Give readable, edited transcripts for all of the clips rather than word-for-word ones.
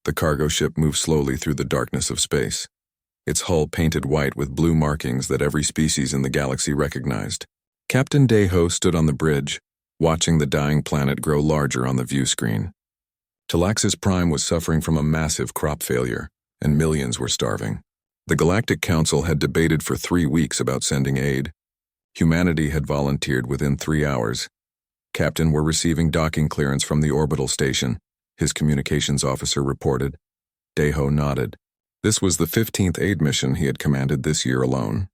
The cargo ship moved slowly through the darkness of space, its hull painted white with blue markings that every species in the galaxy recognized. Captain Deho stood on the bridge, watching the dying planet grow larger on the view screen. Talaxis Prime was suffering from a massive crop failure, and millions were starving. The Galactic Council had debated for 3 weeks about sending aid. Humanity had volunteered within 3 hours. Captain were receiving docking clearance from the orbital station, his communications officer reported. Deho nodded. This was the 15th aid mission he had commanded this year alone.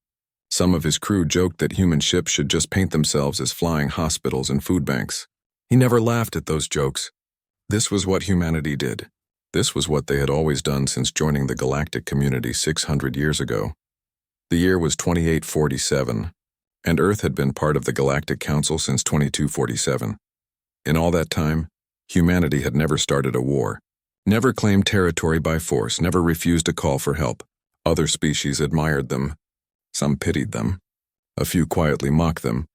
Some of his crew joked that human ships should just paint themselves as flying hospitals and food banks. He never laughed at those jokes. This was what humanity did. This was what they had always done since joining the galactic community 600 years ago. The year was 2847, and Earth had been part of the Galactic Council since 2247. In all that time, humanity had never started a war, never claimed territory by force, never refused a call for help. Other species admired them. Some pitied them. A few quietly mocked them.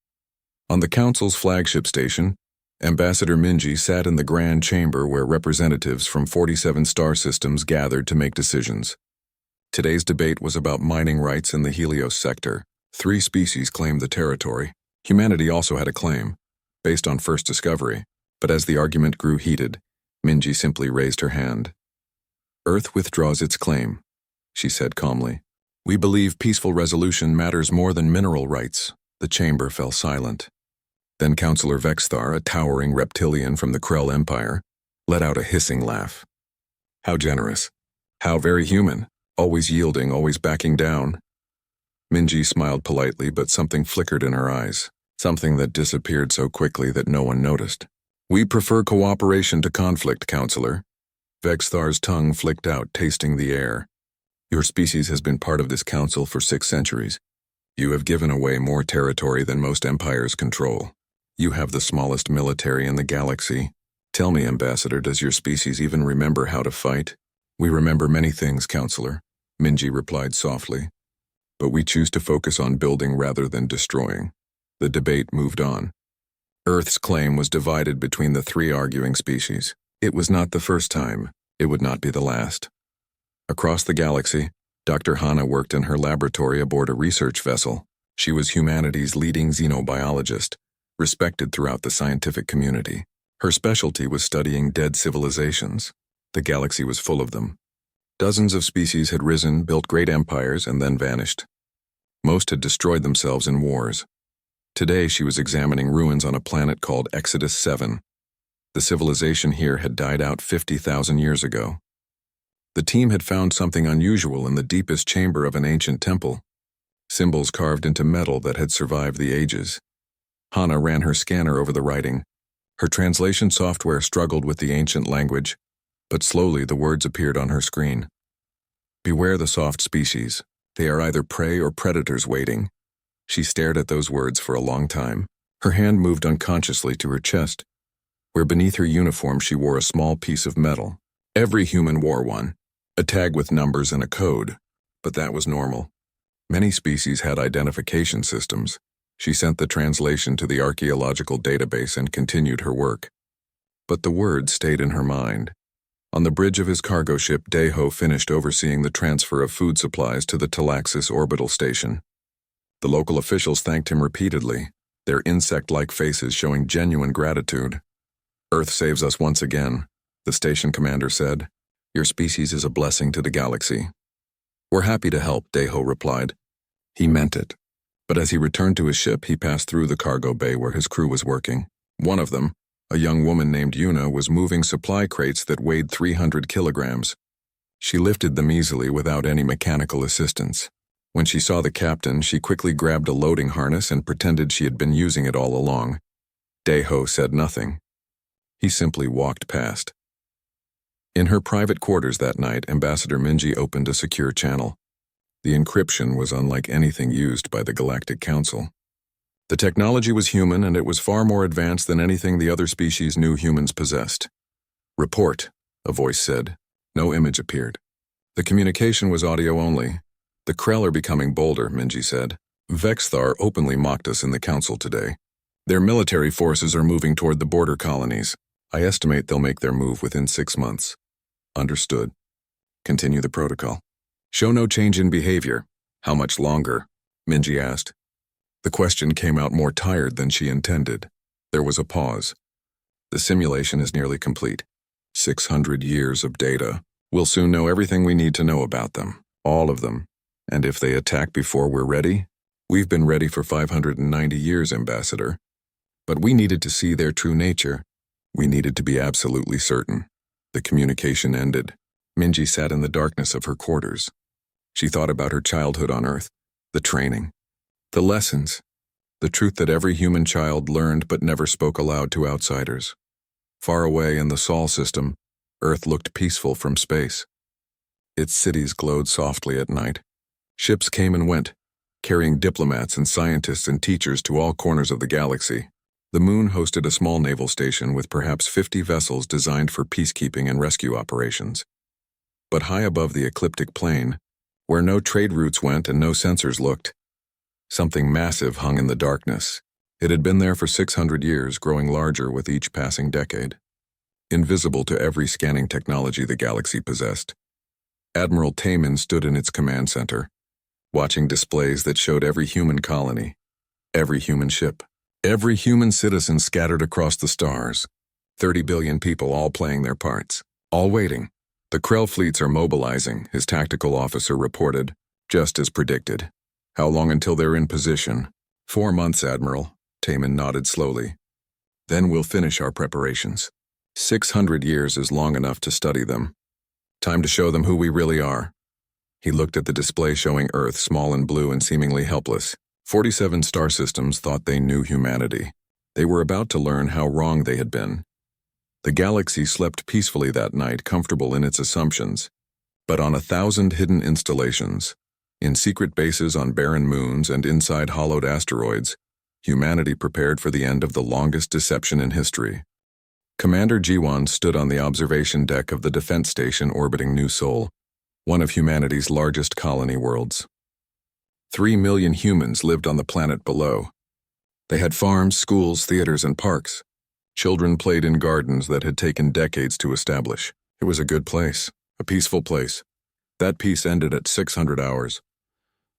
On the Council's flagship station, Ambassador Minji sat in the grand chamber where representatives from 47 star systems gathered to make decisions. Today's debate was about mining rights in the Helios sector. 3 species claimed the territory. Humanity also had a claim, based on first discovery, but as the argument grew heated, Minji simply raised her hand. Earth withdraws its claim, she said calmly. We believe peaceful resolution matters more than mineral rights. The chamber fell silent. Then Councillor Vexthar, a towering reptilian from the Krell Empire, let out a hissing laugh. How generous. How very human. Always yielding, always backing down. Minji smiled politely, but something flickered in her eyes. Something that disappeared so quickly that no one noticed. We prefer cooperation to conflict, Councillor. Vexthar's tongue flicked out, tasting the air. Your species has been part of this council for 6 centuries. You have given away more territory than most empires control. You have the smallest military in the galaxy. Tell me, Ambassador, does your species even remember how to fight? We remember many things, Councillor, Minji replied softly. But we choose to focus on building rather than destroying. The debate moved on. Earth's claim was divided between the 3 arguing species. It was not the first time. It would not be the last. Across the galaxy, Dr. Hana worked in her laboratory aboard a research vessel. She was humanity's leading xenobiologist, respected throughout the scientific community. Her specialty was studying dead civilizations. The galaxy was full of them. Dozens of species had risen, built great empires, and then vanished. Most had destroyed themselves in wars. Today she was examining ruins on a planet called Exodus 7. The civilization here had died out 50,000 years ago. The team had found something unusual in the deepest chamber of an ancient temple. Symbols carved into metal that had survived the ages. Hana ran her scanner over the writing. Her translation software struggled with the ancient language, but slowly the words appeared on her screen. Beware the soft species. They are either prey or predators waiting. She stared at those words for a long time. Her hand moved unconsciously to her chest, where beneath her uniform she wore a small piece of metal. Every human wore one, a tag with numbers and a code, but that was normal. Many species had identification systems. She sent the translation to the archaeological database and continued her work. But the words stayed in her mind. On the bridge of his cargo ship, Deho finished overseeing the transfer of food supplies to the Talaxis orbital station. The local officials thanked him repeatedly, their insect-like faces showing genuine gratitude. Earth saves us once again, the station commander said. Your species is a blessing to the galaxy. We're happy to help, Deho replied. He meant it. But as he returned to his ship, he passed through the cargo bay where his crew was working. One of them, a young woman named Yuna, was moving supply crates that weighed 300 kilograms. She lifted them easily without any mechanical assistance. When she saw the captain, she quickly grabbed a loading harness and pretended she had been using it all along. Deho said nothing. He simply walked past. In her private quarters that night, Ambassador Minji opened a secure channel. The encryption was unlike anything used by the Galactic Council. The technology was human, and it was far more advanced than anything the other species knew humans possessed. Report, a voice said. No image appeared. The communication was audio only. The Krell are becoming bolder, Minji said. Vexthar openly mocked us in the council today. Their military forces are moving toward the border colonies. I estimate they'll make their move within 6 months. Understood. Continue the protocol. Show no change in behavior. How much longer? Minji asked. The question came out more tired than she intended. There was a pause. The simulation is nearly complete. 600 years of data. We'll soon know everything we need to know about them. All of them. And if they attack before we're ready? We've been ready for 590 years, Ambassador. But we needed to see their true nature. We needed to be absolutely certain. The communication ended. Minji sat in the darkness of her quarters. She thought about her childhood on Earth, the training, the lessons, the truth that every human child learned but never spoke aloud to outsiders. Far away in the Sol system, Earth looked peaceful from space. Its cities glowed softly at night. Ships came and went, carrying diplomats and scientists and teachers to all corners of the galaxy. The moon hosted a small naval station with perhaps 50 vessels designed for peacekeeping and rescue operations. But high above the ecliptic plain, where no trade routes went and no sensors looked, something massive hung in the darkness. It had been there for 600 years, growing larger with each passing decade. Invisible to every scanning technology the galaxy possessed. Admiral Taman stood in its command center, watching displays that showed every human colony, every human ship, every human citizen scattered across the stars. 30 billion people all playing their parts, all waiting. The Krell fleets are mobilizing, his tactical officer reported, just as predicted. How long until they're in position? 4 months, Admiral. Taman nodded slowly. Then we'll finish our preparations. 600 years is long enough to study them. Time to show them who we really are. He looked at the display showing Earth, small and blue and seemingly helpless. 47 star systems thought they knew humanity. They were about to learn how wrong they had been. The galaxy slept peacefully that night, comfortable in its assumptions. But on 1,000 hidden installations, in secret bases on barren moons and inside hollowed asteroids, humanity prepared for the end of the longest deception in history. Commander Jiwan stood on the observation deck of the defense station orbiting New Sol, one of humanity's largest colony worlds. 3 million humans lived on the planet below. They had farms, schools, theaters, and parks. Children played in gardens that had taken decades to establish. It was a good place, a peaceful place. That peace ended at 600 hours.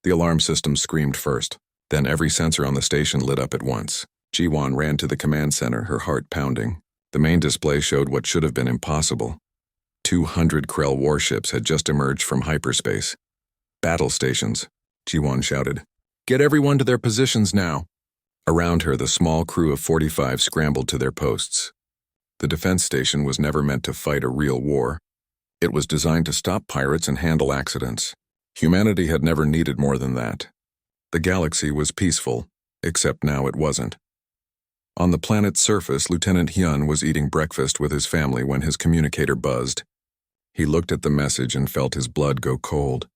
The alarm system screamed first. Then every sensor on the station lit up at once. Jiwan ran to the command center, her heart pounding. The main display showed what should have been impossible. 200 Krell warships had just emerged from hyperspace. Battle stations, Jiwan shouted. Get everyone to their positions now. Around her, the small crew of 45 scrambled to their posts. The defense station was never meant to fight a real war. It was designed to stop pirates and handle accidents. Humanity had never needed more than that. The galaxy was peaceful, except now it wasn't. On the planet's surface, Lieutenant Hyun was eating breakfast with his family when his communicator buzzed. He looked at the message and felt his blood go cold.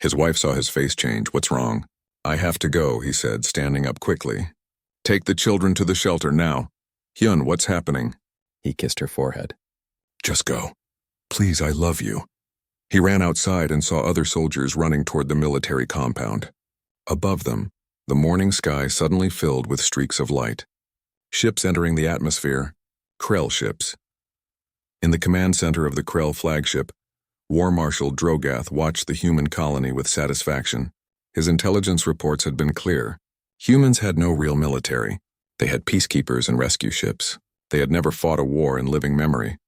His wife saw his face change. What's wrong? I have to go, he said, standing up quickly. Take the children to the shelter now. Hyun, what's happening? He kissed her forehead. Just go. Please, I love you. He ran outside and saw other soldiers running toward the military compound. Above them, the morning sky suddenly filled with streaks of light. Ships entering the atmosphere. Krell ships. In the command center of the Krell flagship, War Marshal Drogath watched the human colony with satisfaction. His intelligence reports had been clear. Humans had no real military. They had peacekeepers and rescue ships. They had never fought a war in living memory.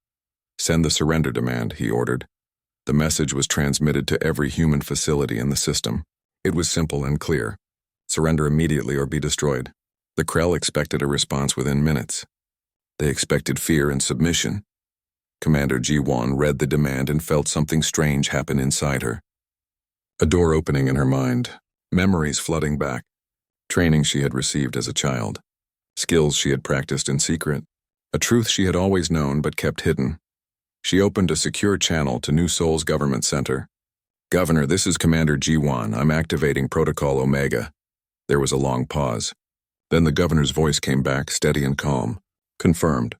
Send the surrender demand, he ordered. The message was transmitted to every human facility in the system. It was simple and clear. Surrender immediately or be destroyed. The Krell expected a response within minutes. They expected fear and submission. Commander Jiwan read the demand and felt something strange happen inside her. A door opening in her mind, memories flooding back, training she had received as a child, skills she had practiced in secret, a truth she had always known but kept hidden. She opened a secure channel to New Sol's government center. Governor, this is Commander Jiwan. I'm activating Protocol Omega. There was a long pause. Then the governor's voice came back, steady and calm. Confirmed.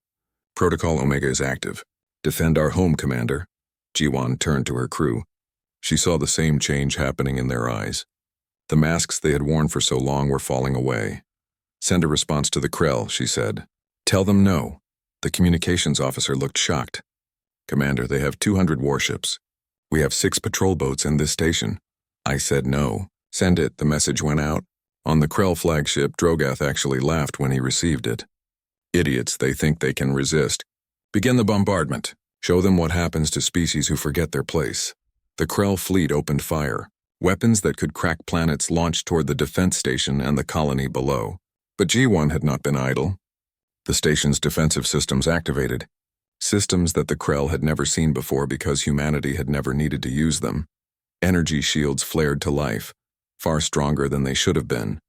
Protocol Omega is active. Defend our home, Commander. Jiwan turned to her crew. She saw the same change happening in their eyes. The masks they had worn for so long were falling away. Send a response to the Krell, she said. Tell them no. The communications officer looked shocked. "Commander, they have 200 warships. We have 6 patrol boats in this station." I said no. "Send it," the message went out. On the Krell flagship, Drogath actually laughed when he received it. "Idiots, they think they can resist. Begin the bombardment. Show them what happens to species who forget their place." The Krell fleet opened fire. Weapons that could crack planets launched toward the defense station and the colony below. But G1 had not been idle. The station's defensive systems activated. Systems that the Krell had never seen before because humanity had never needed to use them. Energy shields flared to life, far stronger than they should have been.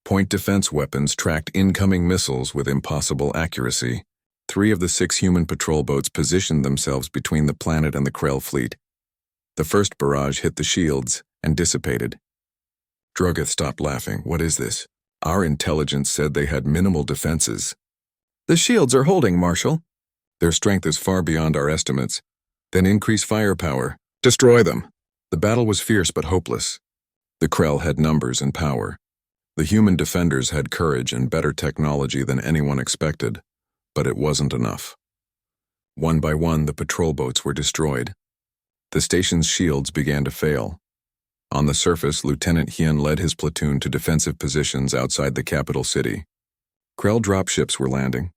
Point defense weapons tracked incoming missiles with impossible accuracy. 3 of the 6 human patrol boats positioned themselves between the planet and the Krell fleet. The first barrage hit the shields and dissipated. Drogath stopped laughing. "What is this? Our intelligence said they had minimal defenses." "The shields are holding, Marshal." "Their strength is far beyond our estimates." "Then increase firepower. Destroy them." The battle was fierce but hopeless. The Krell had numbers and power. The human defenders had courage and better technology than anyone expected, but it wasn't enough. One by one, the patrol boats were destroyed. The station's shields began to fail. On the surface, Lieutenant Hien led his platoon to defensive positions outside the capital city. Krell dropships were landing.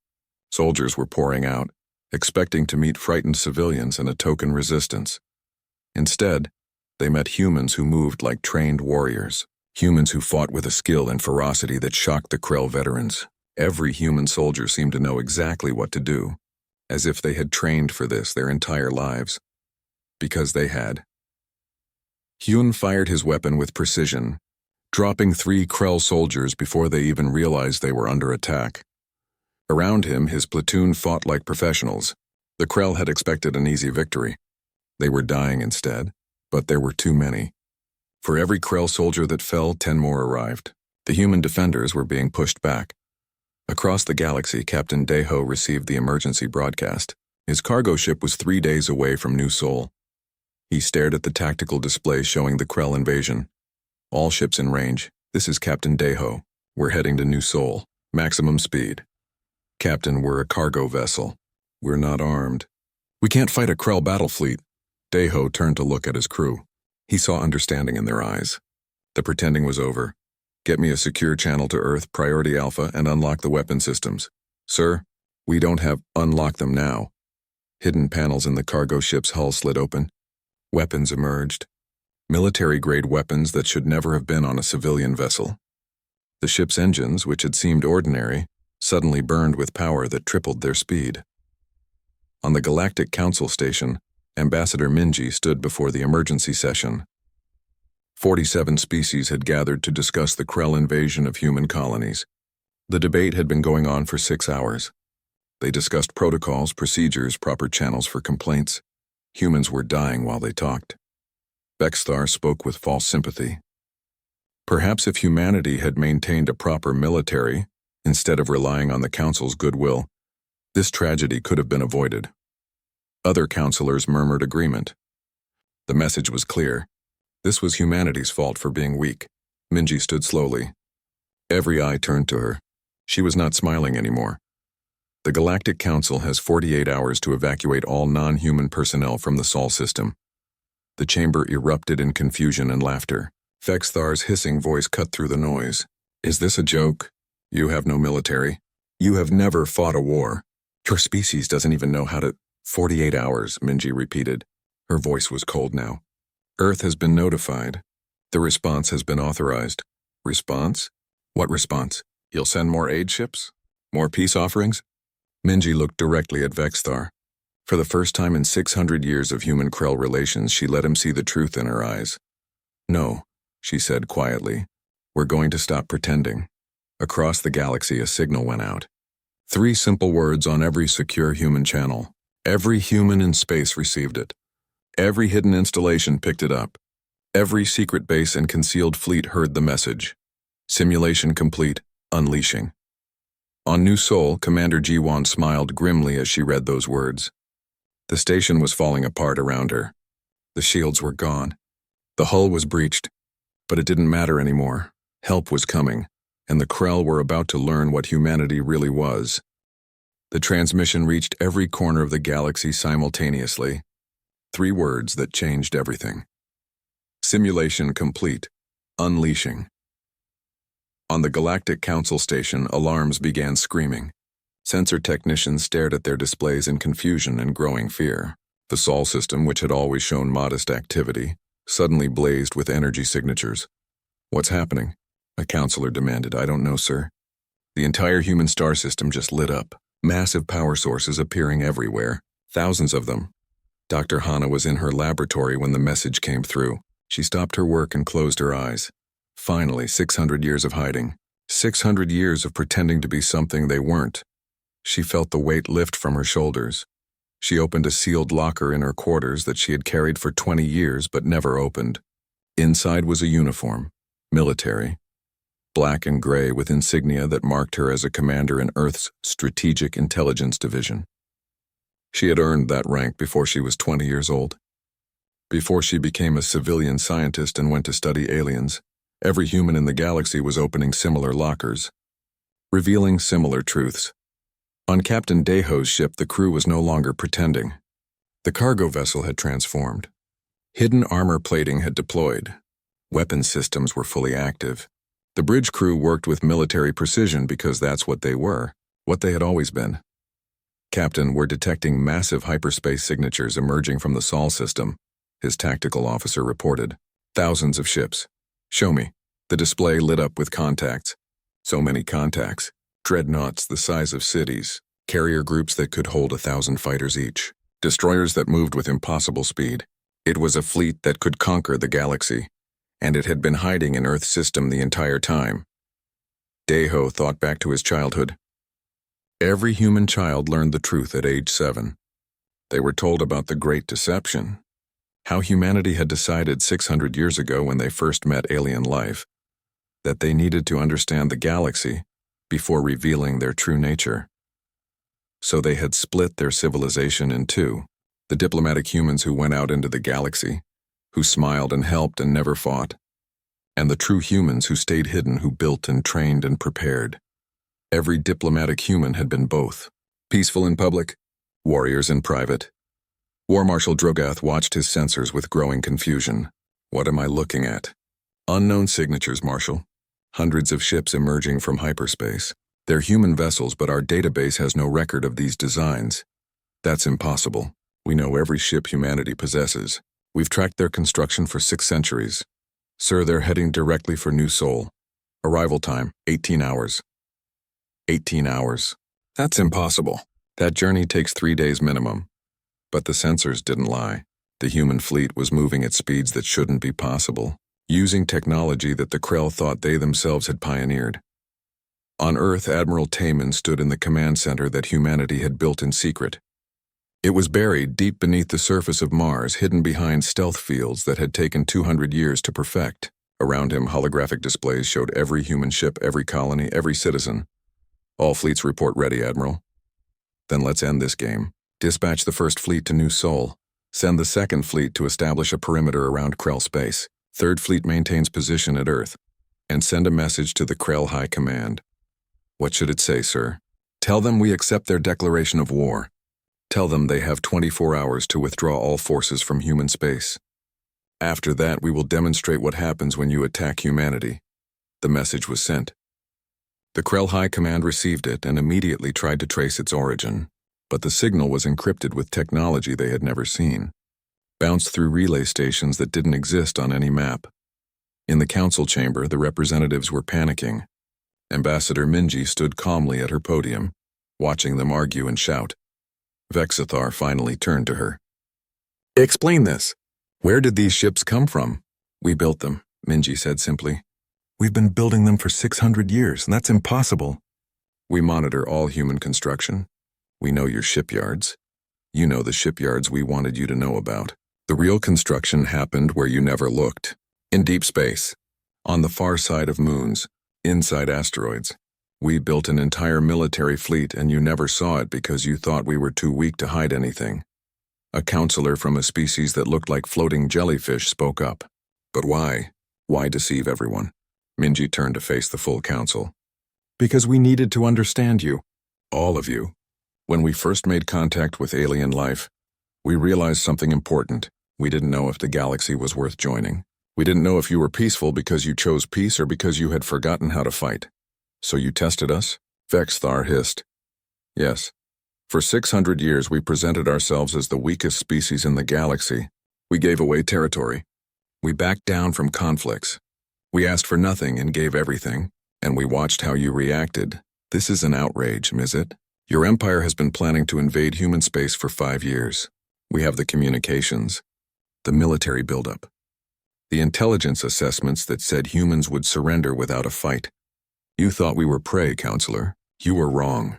Soldiers were pouring out, expecting to meet frightened civilians and a token resistance. Instead, they met humans who moved like trained warriors. Humans who fought with a skill and ferocity that shocked the Krell veterans. Every human soldier seemed to know exactly what to do, as if they had trained for this their entire lives. Because they had. Hyun fired his weapon with precision, dropping 3 Krell soldiers before they even realized they were under attack. Around him, his platoon fought like professionals. The Krell had expected an easy victory. They were dying instead, but there were too many. For every Krell soldier that fell, 10 more arrived. The human defenders were being pushed back. Across the galaxy, Captain Daeho received the emergency broadcast. His cargo ship was 3 days away from New Sol. He stared at the tactical display showing the Krell invasion. "All ships in range. This is Captain Daeho. We're heading to New Sol. Maximum speed." "Captain, we're a cargo vessel. We're not armed." "We can't fight a Krell battle fleet." Daeho turned to look at his crew. He saw understanding in their eyes. The pretending was over. "Get me a secure channel to Earth, Priority Alpha, and unlock the weapon systems." "Sir, we don't have unlock them now." Hidden panels in the cargo ship's hull slid open. Weapons emerged. Military-grade weapons that should never have been on a civilian vessel. The ship's engines, which had seemed ordinary, suddenly burned with power that tripled their speed. On the Galactic Council station, Ambassador Minji stood before the emergency session. 47 species had gathered to discuss the Krell invasion of human colonies. The debate had been going on for 6 hours. They discussed protocols, procedures, proper channels for complaints. Humans were dying while they talked. Bexthar spoke with false sympathy. Perhaps if humanity had maintained a proper military, instead of relying on the Council's goodwill, this tragedy could have been avoided. Other counselors murmured agreement. The message was clear. This was humanity's fault for being weak. Minji stood slowly. Every eye turned to her. She was not smiling anymore. The Galactic Council has 48 hours to evacuate all non-human personnel from the Sol system. The chamber erupted in confusion and laughter. Fexthar's hissing voice cut through the noise. "Is this a joke? You have no military. You have never fought a war. Your species doesn't even know how to—" 48 hours, Minji repeated. Her voice was cold now. "Earth has been notified. The response has been authorized." "Response? What response? You'll send more aid ships? More peace offerings?" Minji looked directly at Vexthar. For the first time in 600 years of human-Krell relations, she let him see the truth in her eyes. "No," she said quietly. "We're going to stop pretending." Across the galaxy, a signal went out. 3 simple words on every secure human channel. Every human in space received it. Every hidden installation picked it up. Every secret base and concealed fleet heard the message. Simulation complete, unleashing. On New Sol, Commander Ji-won smiled grimly as she read those words. The station was falling apart around her. The shields were gone. The hull was breached. But it didn't matter anymore. Help was coming, and the Krell were about to learn what humanity really was. The transmission reached every corner of the galaxy simultaneously. 3 words that changed everything. Simulation complete. Unleashing. On the Galactic Council station, alarms began screaming. Sensor technicians stared at their displays in confusion and growing fear. The Sol system, which had always shown modest activity, suddenly blazed with energy signatures. "What's happening?" a counselor demanded. "I don't know, sir." The entire human star system just lit up. Massive power sources appearing everywhere. Thousands of them. Dr. Hana was in her laboratory when the message came through. She stopped her work and closed her eyes. Finally, 600 years of hiding. 600 years of pretending to be something they weren't. She felt the weight lift from her shoulders. She opened a sealed locker in her quarters that she had carried for 20 years but never opened. Inside was a uniform. Military. Black and gray with insignia that marked her as a commander in Earth's Strategic Intelligence Division. She had earned that rank before she was 20 years old. Before she became a civilian scientist and went to study aliens, every human in the galaxy was opening similar lockers, revealing similar truths. On Captain Deho's ship, the crew was no longer pretending. The cargo vessel had transformed. Hidden armor plating had deployed. Weapon systems were fully active. The bridge crew worked with military precision because that's what they were, what they had always been. "Captain, we're detecting massive hyperspace signatures emerging from the Sol system," his tactical officer reported. "Thousands of ships." "Show me." The display lit up with contacts. So many contacts. Dreadnoughts the size of cities. Carrier groups that could hold 1,000 fighters each. Destroyers that moved with impossible speed. It was a fleet that could conquer the galaxy. And it had been hiding in Earth's system the entire time. Deho thought back to his childhood. Every human child learned the truth at age 7. They were told about the Great Deception, how humanity had decided 600 years ago when they first met alien life, that they needed to understand the galaxy before revealing their true nature. So they had split their civilization in 2, the diplomatic humans who went out into the galaxy, who smiled and helped and never fought, and the true humans who stayed hidden, who built and trained and prepared. Every diplomatic human had been both. Peaceful in public, warriors in private. War Marshal Drogath watched his sensors with growing confusion. "What am I looking at?" "Unknown signatures, Marshal. Hundreds of ships emerging from hyperspace. They're human vessels, but our database has no record of these designs." "That's impossible. We know every ship humanity possesses. We've tracked their construction for 6 centuries. Sir, they're heading directly for New Sol. Arrival time, 18 hours. 18 hours. That's impossible. That journey takes 3 days minimum." But the sensors didn't lie. The human fleet was moving at speeds that shouldn't be possible, using technology that the Krell thought they themselves had pioneered. On Earth, Admiral Taman stood in the command center that humanity had built in secret. It was buried deep beneath the surface of Mars, hidden behind stealth fields that had taken 200 years to perfect. Around him, holographic displays showed every human ship, every colony, every citizen. "All fleets report ready, Admiral." "Then let's end this game. Dispatch the first fleet to New Sol. Send the second fleet to establish a perimeter around Krell space. Third fleet maintains position at Earth. And send a message to the Krell High Command." "What should it say, sir?" "Tell them we accept their declaration of war. Tell them they have 24 hours to withdraw all forces from human space. After that, we will demonstrate what happens when you attack humanity." The message was sent. The Krell High Command received it and immediately tried to trace its origin, but the signal was encrypted with technology they had never seen, bounced through relay stations that didn't exist on any map. In the council chamber, the representatives were panicking. Ambassador Minji stood calmly at her podium, watching them argue and shout. Vexithar finally turned to her. "Explain this. Where did these ships come from?" "We built them," Minji said simply. "We've been building them for 600 years, and that's impossible." "We monitor all human construction. We know your shipyards. You know the shipyards we wanted you to know about. The real construction happened where you never looked. In deep space. On the far side of moons. Inside asteroids. We built an entire military fleet and you never saw it because you thought we were too weak to hide anything." A counselor from a species that looked like floating jellyfish spoke up. "But why? Why deceive everyone?" Minji turned to face the full council. "Because we needed to understand you. All of you. When we first made contact with alien life, we realized something important. We didn't know if the galaxy was worth joining. We didn't know if you were peaceful because you chose peace or because you had forgotten how to fight. So you tested us? Vexthar hissed. Yes. For 600 years we presented ourselves as the weakest species in the galaxy. We gave away territory. We backed down from conflicts. We asked for nothing and gave everything, and we watched how you reacted. This is an outrage, is it? Your empire has been planning to invade human space for 5 years. We have the communications, the military buildup, the intelligence assessments that said humans would surrender without a fight. You thought we were prey, Counselor. You were wrong.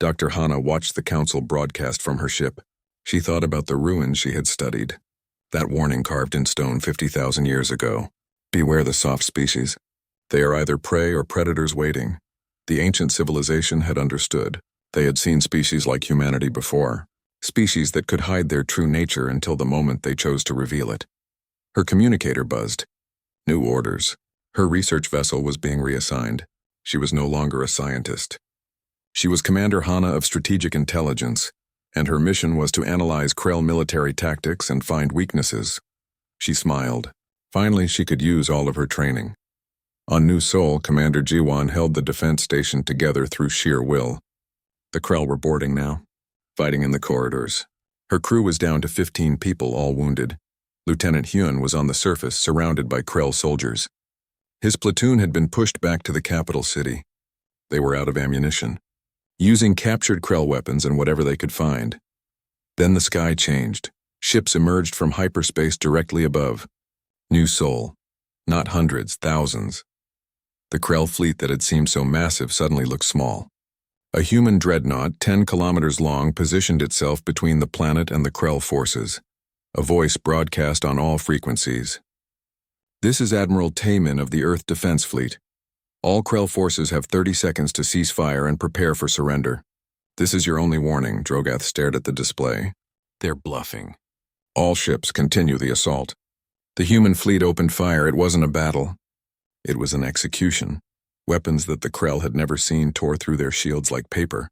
Dr. Hana watched the council broadcast from her ship. She thought about the ruins she had studied. That warning carved in stone 50,000 years ago. Beware the soft species. They are either prey or predators waiting. The ancient civilization had understood. They had seen species like humanity before. Species that could hide their true nature until the moment they chose to reveal it. Her communicator buzzed. New orders. Her research vessel was being reassigned. She was no longer a scientist. She was Commander Hana of Strategic Intelligence, and her mission was to analyze Krell military tactics and find weaknesses. She smiled. Finally, she could use all of her training. On New Sol, Commander Jiwan held the defense station together through sheer will. The Krell were boarding now, fighting in the corridors. Her crew was down to 15 people, all wounded. Lieutenant Hyun was on the surface, surrounded by Krell soldiers. His platoon had been pushed back to the capital city. They were out of ammunition, using captured Krell weapons and whatever they could find. Then the sky changed. Ships emerged from hyperspace directly above. New Sol. Not hundreds, thousands. The Krell fleet that had seemed so massive suddenly looked small. A human dreadnought 10 kilometers long positioned itself between the planet and the Krell forces. A voice broadcast on all frequencies. This is Admiral Taemin of the Earth Defense Fleet. All Krell forces have 30 seconds to cease fire and prepare for surrender. This is your only warning, Drogath stared at the display. They're bluffing. All ships continue the assault. The human fleet opened fire. It wasn't a battle. It was an execution. Weapons that the Krell had never seen tore through their shields like paper.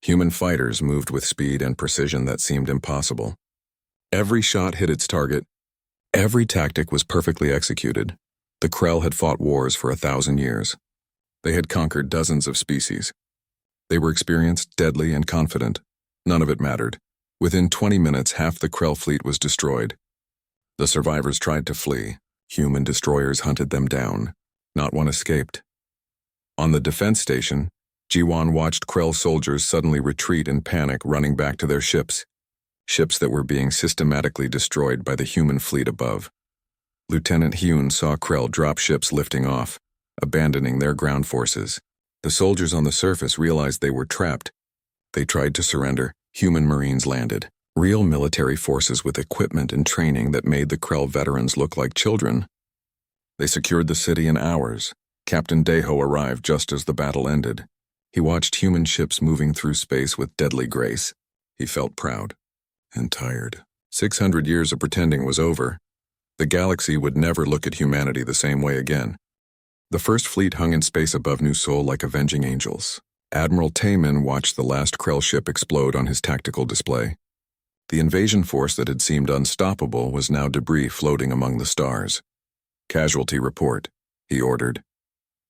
Human fighters moved with speed and precision that seemed impossible. Every shot hit its target. Every tactic was perfectly executed. The Krell had fought wars for 1,000 years. They had conquered dozens of species. They were experienced, deadly, and confident. None of it mattered. Within 20 minutes, half the Krell fleet was destroyed. The survivors tried to flee. Human destroyers hunted them down. Not one escaped. On the defense station, Jiwan watched Krell soldiers suddenly retreat in panic, running back to their ships. Ships that were being systematically destroyed by the human fleet above. Lieutenant Hyun saw Krell drop ships lifting off, abandoning their ground forces. The soldiers on the surface realized they were trapped. They tried to surrender. Human Marines landed. Real military forces with equipment and training that made the Krell veterans look like children. They secured the city in hours. Captain Daeho arrived just as the battle ended. He watched human ships moving through space with deadly grace. He felt proud and tired. 600 years of pretending was over. The galaxy would never look at humanity the same way again. The first fleet hung in space above New Sol like avenging angels. Admiral Taemin watched the last Krell ship explode on his tactical display. The invasion force that had seemed unstoppable was now debris floating among the stars. Casualty report, he ordered.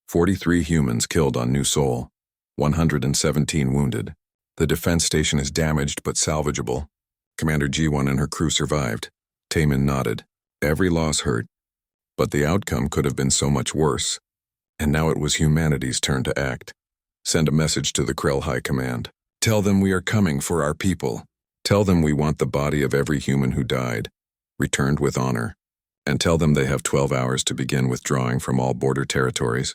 43 humans killed on New Sol, 117 wounded. The defense station is damaged but salvageable. Commander Jiwan and her crew survived. Taemin nodded. Every loss hurt, but the outcome could have been so much worse. And now it was humanity's turn to act. Send a message to the Krell High Command. Tell them we are coming for our people. Tell them we want the body of every human who died, returned with honor. And tell them they have 12 hours to begin withdrawing from all border territories.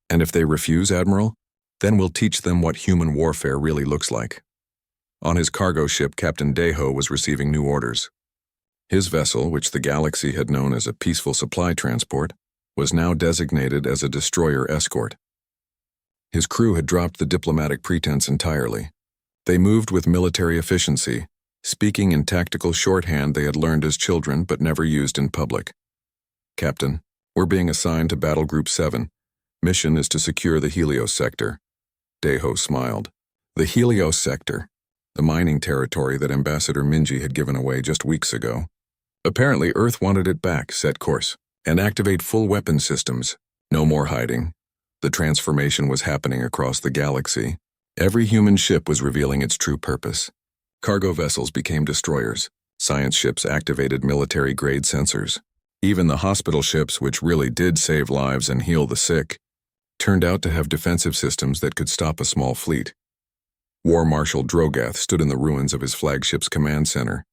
And if they refuse, Admiral, then we'll teach them what human warfare really looks like. On his cargo ship, Captain Daeho was receiving new orders. His vessel, which the galaxy had known as a peaceful supply transport, was now designated as a destroyer escort. His crew had dropped the diplomatic pretense entirely. They moved with military efficiency, speaking in tactical shorthand they had learned as children but never used in public. Captain, we're being assigned to Battle Group 7. Mission is to secure the Helios sector. Daeho smiled. The Helios sector, the mining territory that Ambassador Minji had given away just weeks ago. Apparently, Earth wanted it back, set course, and activate full weapon systems. No more hiding. The transformation was happening across the galaxy. Every human ship was revealing its true purpose. Cargo vessels became destroyers. Science ships activated military-grade sensors. Even the hospital ships, which really did save lives and heal the sick, turned out to have defensive systems that could stop a small fleet. War Marshal Drogath stood in the ruins of his flagship's command center.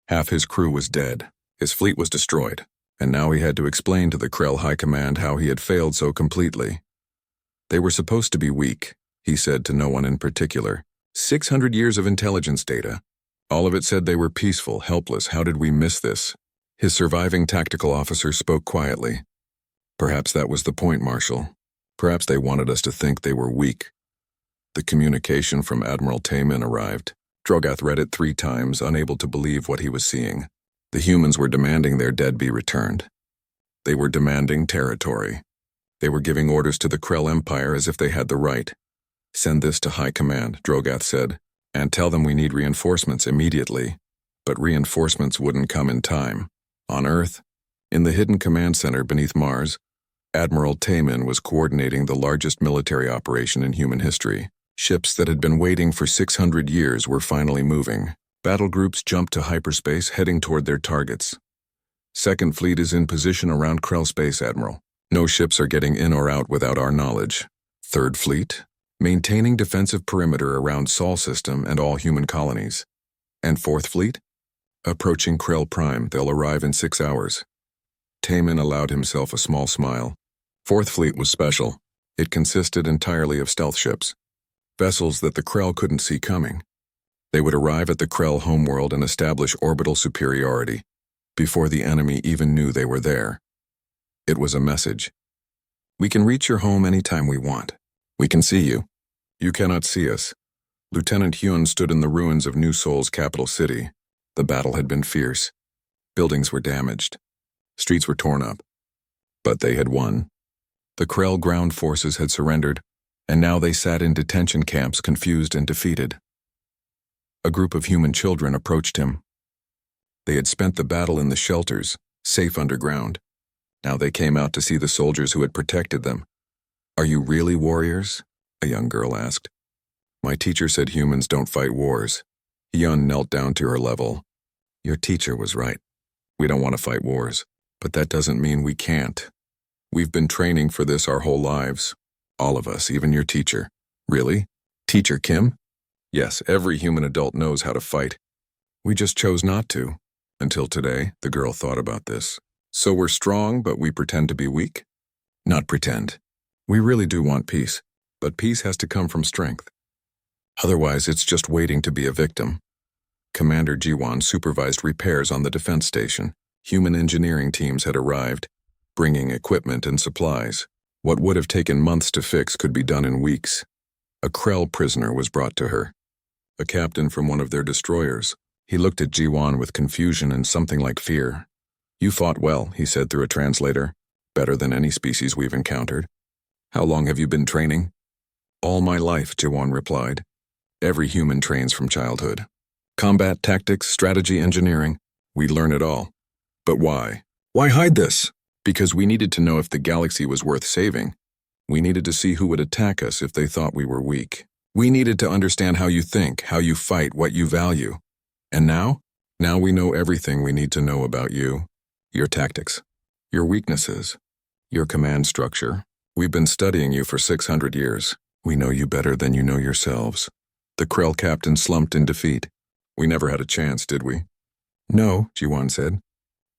Half his crew was dead, his fleet was destroyed, and now he had to explain to the Krell High Command how he had failed so completely. They were supposed to be weak, he said to no one in particular. 600 years of intelligence data. All of it said they were peaceful, helpless. How did we miss this? His surviving tactical officer spoke quietly. Perhaps that was the point, Marshal. Perhaps they wanted us to think they were weak. The communication from Admiral Taemin arrived. Drogath read it 3 times, unable to believe what he was seeing. The humans were demanding their dead be returned. They were demanding territory. They were giving orders to the Krell Empire as if they had the right. Send this to High Command, Drogath said, and tell them we need reinforcements immediately. But reinforcements wouldn't come in time. On Earth, in the hidden command center beneath Mars, Admiral Taemin was coordinating the largest military operation in human history. Ships that had been waiting for 600 years were finally moving. Battle groups jumped to hyperspace, heading toward their targets. Second Fleet is in position around Krell Space, Admiral. No ships are getting in or out without our knowledge. Third Fleet, maintaining defensive perimeter around Sol system and all human colonies. And Fourth Fleet? Approaching Krell Prime, they'll arrive in 6 hours. Taemin allowed himself a small smile. Fourth Fleet was special. It consisted entirely of stealth ships. Vessels that the Krell couldn't see coming. They would arrive at the Krell homeworld and establish orbital superiority, before the enemy even knew they were there. It was a message. We can reach your home anytime we want. We can see you. You cannot see us. Lieutenant Hyun stood in the ruins of New Seoul's capital city. The battle had been fierce. Buildings were damaged. Streets were torn up. But they had won. The Krell ground forces had surrendered, and now they sat in detention camps, confused and defeated. A group of human children approached him. They had spent the battle in the shelters, safe underground. Now they came out to see the soldiers who had protected them. Are you really warriors? A young girl asked. My teacher said humans don't fight wars. Hyun knelt down to her level. Your teacher was right. We don't want to fight wars, but that doesn't mean we can't. We've been training for this our whole lives. All of us, even your teacher. Really? Teacher Kim? Yes, every human adult knows how to fight. We just chose not to. Until today, the girl thought about this. So we're strong, but we pretend to be weak? Not pretend. We really do want peace, but peace has to come from strength. Otherwise, it's just waiting to be a victim. Commander Jiwon supervised repairs on the defense station. Human engineering teams had arrived, bringing equipment and supplies. What would have taken months to fix could be done in weeks. A Krell prisoner was brought to her. A captain from one of their destroyers. He looked at Jiwon with confusion and something like fear. You fought well, he said through a translator. Better than any species we've encountered. How long have you been training? All my life, Jiwon replied. Every human trains from childhood. Combat tactics, strategy, engineering. We learn it all. But why? Why hide this? Because we needed to know if the galaxy was worth saving. We needed to see who would attack us if they thought we were weak. We needed to understand how you think, how you fight, what you value. And now? Now we know everything we need to know about you. Your tactics. Your weaknesses. Your command structure. We've been studying you for 600 years. We know you better than you know yourselves. The Krell captain slumped in defeat. We never had a chance, did we? No, Jiwon said.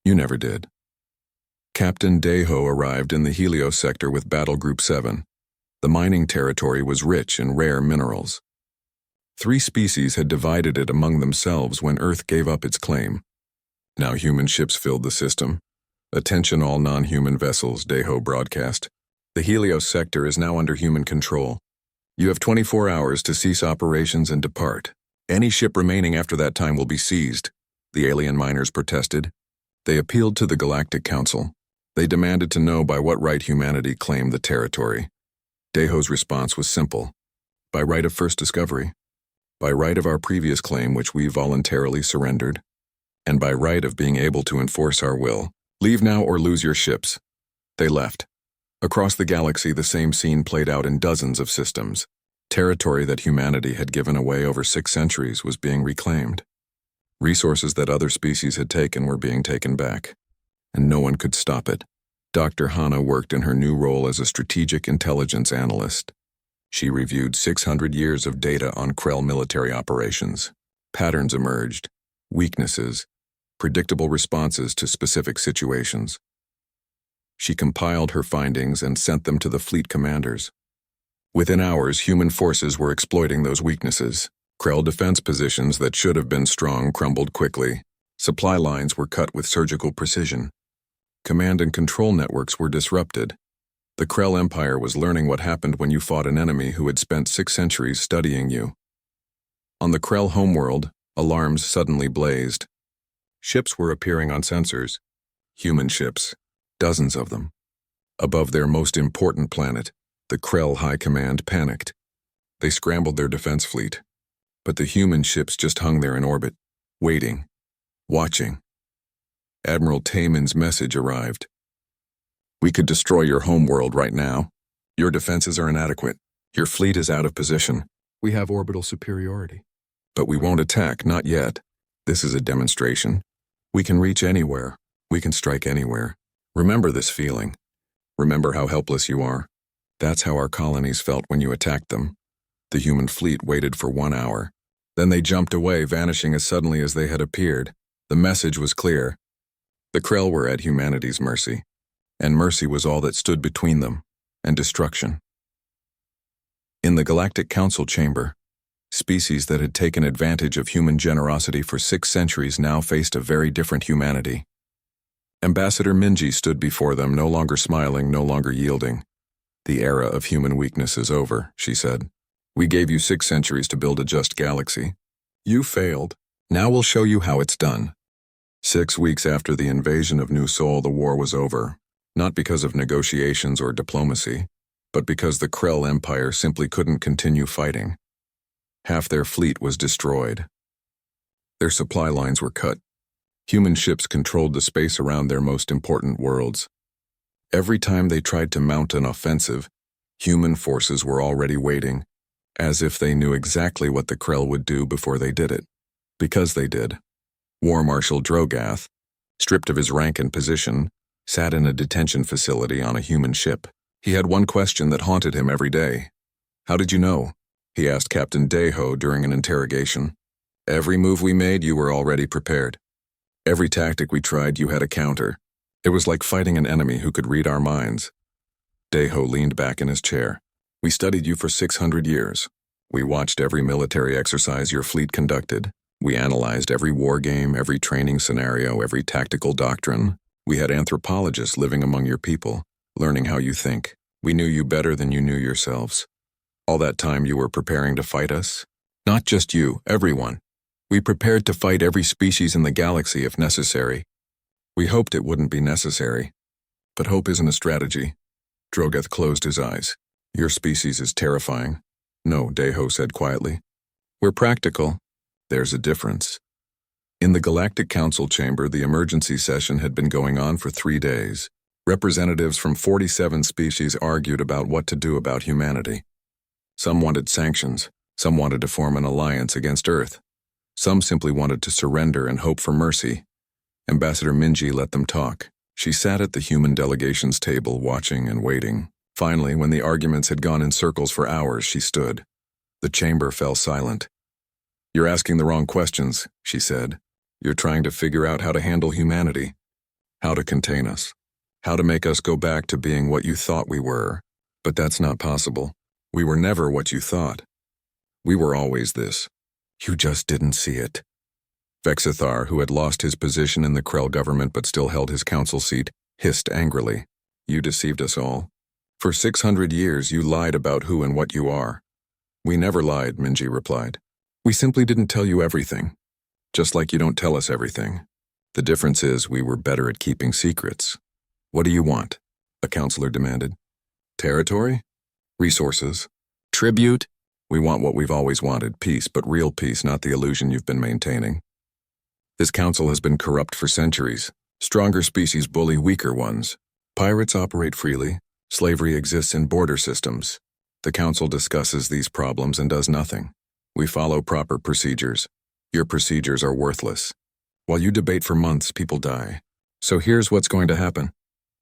You never did. Captain Daeho arrived in the Helios sector with Battle Group 7. The mining territory was rich in rare minerals. 3 species had divided it among themselves when Earth gave up its claim. Now human ships filled the system. Attention all non-human vessels, Daeho broadcast. The Helios sector is now under human control. You have 24 hours to cease operations and depart. Any ship remaining after that time will be seized. The alien miners protested. They appealed to the Galactic Council. They demanded to know by what right humanity claimed the territory. Daeho's response was simple. by right of first discovery, by right of our previous claim which we voluntarily surrendered, and by right of being able to enforce our will. Leave now or lose your ships. They left. Across the galaxy, the same scene played out in dozens of systems. Territory that humanity had given away over 6 centuries was being reclaimed. Resources that other species had taken were being taken back, and no one could stop it. Dr. Hana worked in her new role as a strategic intelligence analyst. She reviewed 600 years of data on Krell military operations. Patterns emerged, weaknesses, predictable responses to specific situations. She compiled her findings and sent them to the fleet commanders. Within hours, human forces were exploiting those weaknesses. Krell defense positions that should have been strong crumbled quickly. Supply lines were cut with surgical precision. Command and control networks were disrupted. The Krell Empire was learning what happened when you fought an enemy who had spent 6 centuries studying you. On the Krell homeworld, alarms suddenly blazed. Ships were appearing on sensors. Human ships, dozens of them. Above their most important planet, the Krell High Command panicked. They scrambled their defense fleet. But the human ships just hung there in orbit, waiting, watching. Admiral Tayman's message arrived. We could destroy your homeworld right now. Your defenses are inadequate. Your fleet is out of position. We have orbital superiority. But we won't attack, not yet. This is a demonstration. We can reach anywhere. We can strike anywhere. Remember this feeling. Remember how helpless you are. That's how our colonies felt when you attacked them. The human fleet waited for 1 hour. Then they jumped away, vanishing as suddenly as they had appeared. The message was clear. The Krell were at humanity's mercy, and mercy was all that stood between them and destruction. In the Galactic Council chamber, species that had taken advantage of human generosity for 6 centuries now faced a very different humanity. Ambassador Minji stood before them, no longer smiling, no longer yielding. The era of human weakness is over, she said. We gave you 6 centuries to build a just galaxy. You failed. Now we'll show you how it's done. 6 weeks after the invasion of New Sol, the war was over, not because of negotiations or diplomacy, but because the Krell Empire simply couldn't continue fighting. Half their fleet was destroyed. Their supply lines were cut. Human ships controlled the space around their most important worlds. Every time they tried to mount an offensive, human forces were already waiting, as if they knew exactly what the Krell would do before they did it. Because they did. War Marshal Drogath, stripped of his rank and position, sat in a detention facility on a human ship. He had one question that haunted him every day. How did you know? He asked Captain Deho during an interrogation. Every move we made, you were already prepared. Every tactic we tried, you had a counter. It was like fighting an enemy who could read our minds. Deho leaned back in his chair. We studied you for 600 years. We watched every military exercise your fleet conducted. We analyzed every war game, every training scenario, every tactical doctrine. We had anthropologists living among your people, learning how you think. We knew you better than you knew yourselves. All that time you were preparing to fight us? Not just you, everyone. We prepared to fight every species in the galaxy if necessary. We hoped it wouldn't be necessary. But hope isn't a strategy. Drogath closed his eyes. Your species is terrifying. No, Deho said quietly. We're practical. There's a difference. In the Galactic Council chamber, the emergency session had been going on for 3 days. Representatives from 47 species argued about what to do about humanity. Some wanted sanctions. Some wanted to form an alliance against Earth. Some simply wanted to surrender and hope for mercy. Ambassador Minji let them talk. She sat at the human delegation's table, watching and waiting. Finally, when the arguments had gone in circles for hours, she stood. The chamber fell silent. You're asking the wrong questions, she said. You're trying to figure out how to handle humanity. How to contain us. How to make us go back to being what you thought we were. But that's not possible. We were never what you thought. We were always this. You just didn't see it. Vexithar, who had lost his position in the Krell government but still held his council seat, hissed angrily. You deceived us all. For 600 years you lied about who and what you are. We never lied, Minji replied. We simply didn't tell you everything. Just like you don't tell us everything. The difference is we were better at keeping secrets. What do you want? A counselor demanded. Territory? Resources? Tribute? We want what we've always wanted, peace, but real peace, not the illusion you've been maintaining. This council has been corrupt for centuries. Stronger species bully weaker ones. Pirates operate freely. Slavery exists in border systems. The council discusses these problems and does nothing. We follow proper procedures. Your procedures are worthless. While you debate for months, people die. So here's what's going to happen.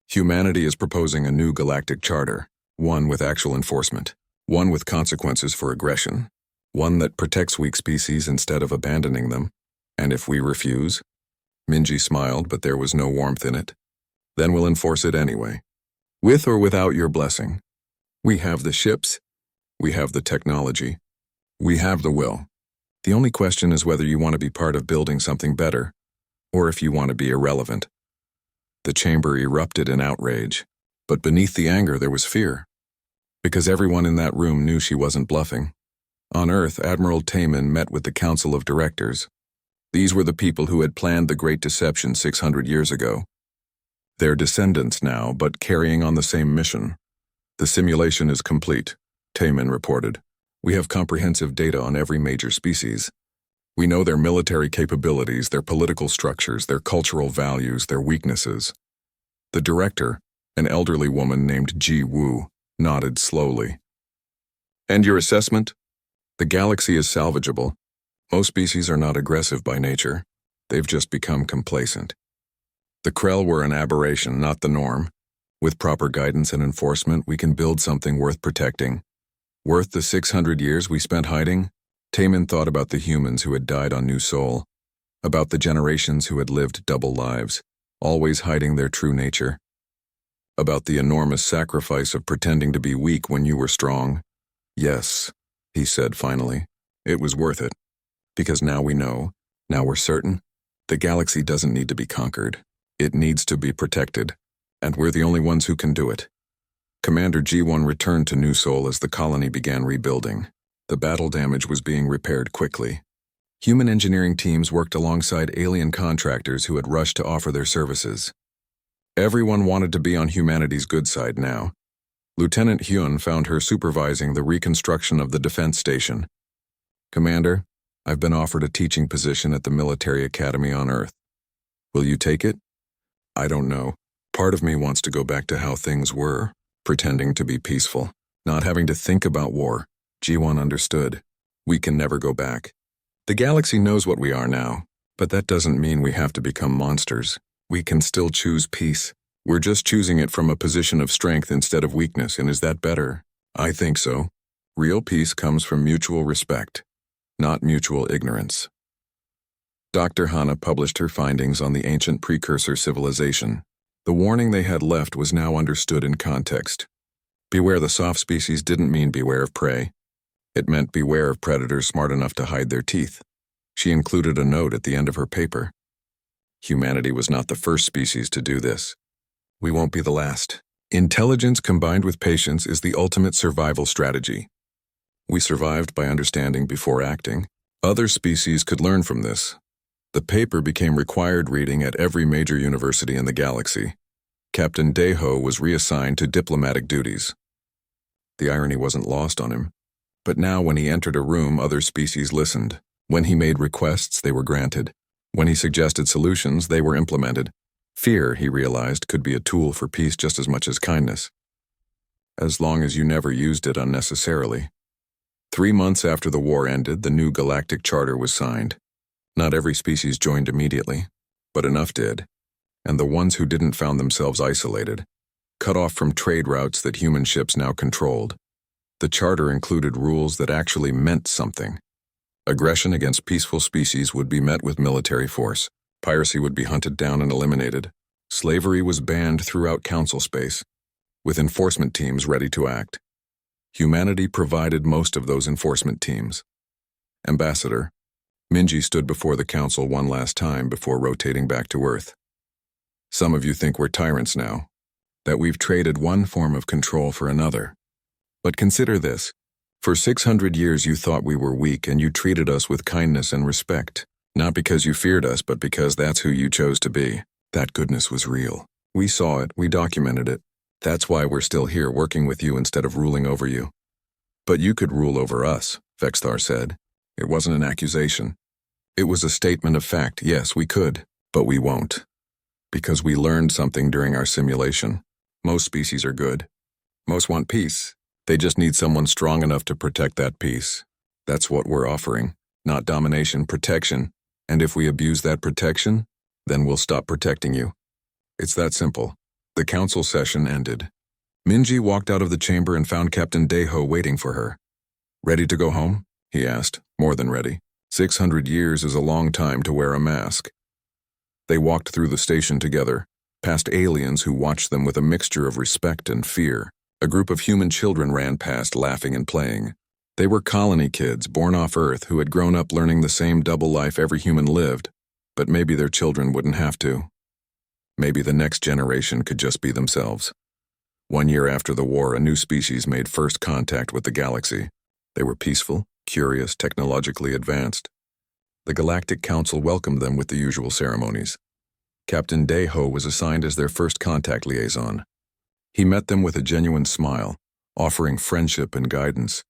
Humanity is proposing a new galactic charter, one with actual enforcement, one with consequences for aggression, one that protects weak species instead of abandoning them. And if we refuse? Minji smiled, but there was no warmth in it. Then we'll enforce it anyway. With or without your blessing. We have the ships. We have the technology. We have the will. The only question is whether you want to be part of building something better, or if you want to be irrelevant. The chamber erupted in outrage, but beneath the anger there was fear. Because everyone in that room knew she wasn't bluffing. On Earth, Admiral Taman met with the Council of Directors. These were the people who had planned the Great Deception 600 years ago. They're descendants now, but carrying on the same mission. The simulation is complete, Taman reported. We have comprehensive data on every major species. We know their military capabilities, their political structures, their cultural values, their weaknesses. The director, an elderly woman named Ji Wu, nodded slowly. And your assessment? The galaxy is salvageable. Most species are not aggressive by nature. They've just become complacent. The Krell were an aberration, not the norm. With proper guidance and enforcement, we can build something worth protecting. Worth the 600 years we spent hiding? Taman thought about the humans who had died on New Sol, about the generations who had lived double lives, always hiding their true nature, about the enormous sacrifice of pretending to be weak when you were strong. Yes, he said finally, it was worth it. Because now we know, now we're certain, the galaxy doesn't need to be conquered. It needs to be protected, and we're the only ones who can do it. Commander G1 returned to New Sol as the colony began rebuilding. The battle damage was being repaired quickly. Human engineering teams worked alongside alien contractors who had rushed to offer their services. Everyone wanted to be on humanity's good side now. Lieutenant Hyun found her supervising the reconstruction of the defense station. Commander, I've been offered a teaching position at the military academy on Earth. Will you take it? I don't know. Part of me wants to go back to how things were, pretending to be peaceful, not having to think about war. G1 understood. We can never go back. The galaxy knows what we are now, but that doesn't mean we have to become monsters. We can still choose peace. We're just choosing it from a position of strength instead of weakness, and is that better? I think so. Real peace comes from mutual respect, not mutual ignorance. Dr. Hana published her findings on the ancient precursor civilization. The warning they had left was now understood in context. Beware the soft species didn't mean beware of prey. It meant beware of predators smart enough to hide their teeth. She included a note at the end of her paper. Humanity was not the first species to do this. We won't be the last. Intelligence combined with patience is the ultimate survival strategy. We survived by understanding before acting. Other species could learn from this. The paper became required reading at every major university in the galaxy. Captain Daeho was reassigned to diplomatic duties. The irony wasn't lost on him. But now when he entered a room, other species listened. When he made requests, they were granted. When he suggested solutions, they were implemented. Fear, he realized, could be a tool for peace just as much as kindness. As long as you never used it unnecessarily. 3 months after the war ended, the new Galactic Charter was signed. Not every species joined immediately, but enough did. And the ones who didn't found themselves isolated, cut off from trade routes that human ships now controlled. The charter included rules that actually meant something. Aggression against peaceful species would be met with military force. Piracy would be hunted down and eliminated. Slavery was banned throughout council space, with enforcement teams ready to act. Humanity provided most of those enforcement teams. Ambassador, Minji stood before the council one last time before rotating back to Earth. Some of you think we're tyrants now, that we've traded one form of control for another. But consider this. For 600 years you thought we were weak and you treated us with kindness and respect. Not because you feared us, but because that's who you chose to be. That goodness was real. We saw it, we documented it. That's why we're still here working with you instead of ruling over you. But you could rule over us, Vexthar said. It wasn't an accusation. It was a statement of fact. Yes, we could, but we won't. Because we learned something during our simulation. Most species are good. Most want peace. They just need someone strong enough to protect that peace. That's what we're offering. Not domination, protection. And if we abuse that protection, then we'll stop protecting you. It's that simple. The council session ended. Minji walked out of the chamber and found Captain Deho waiting for her. Ready to go home? He asked. More than ready. 600 years is a long time to wear a mask. They walked through the station together, past aliens who watched them with a mixture of respect and fear. A group of human children ran past, laughing and playing. They were colony kids born off Earth who had grown up learning the same double life every human lived, but maybe their children wouldn't have to. Maybe the next generation could just be themselves. 1 year after the war, a new species made first contact with the galaxy. They were peaceful, curious, technologically advanced. The Galactic Council welcomed them with the usual ceremonies. Captain Deho was assigned as their first contact liaison. He met them with a genuine smile, offering friendship and guidance.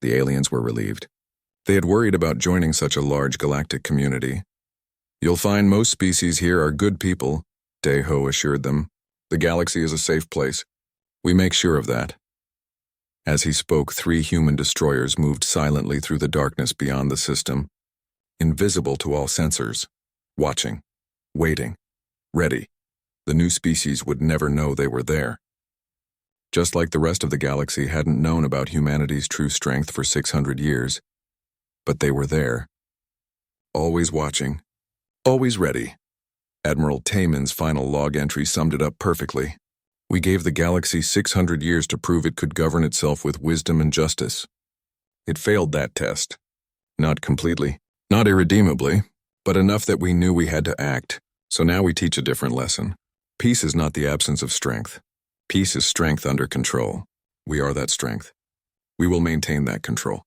The aliens were relieved. They had worried about joining such a large galactic community. You'll find most species here are good people, Deho assured them. The galaxy is a safe place. We make sure of that. As he spoke, 3 human destroyers moved silently through the darkness beyond the system, invisible to all sensors, watching, waiting, ready. The new species would never know they were there. Just like the rest of the galaxy hadn't known about humanity's true strength for 600 years, but they were there. Always watching, always ready. Admiral Taman's final log entry summed it up perfectly. We gave the galaxy 600 years to prove it could govern itself with wisdom and justice. It failed that test. Not completely, not irredeemably, but enough that we knew we had to act. So now we teach a different lesson. Peace is not the absence of strength. Peace is strength under control. We are that strength. We will maintain that control.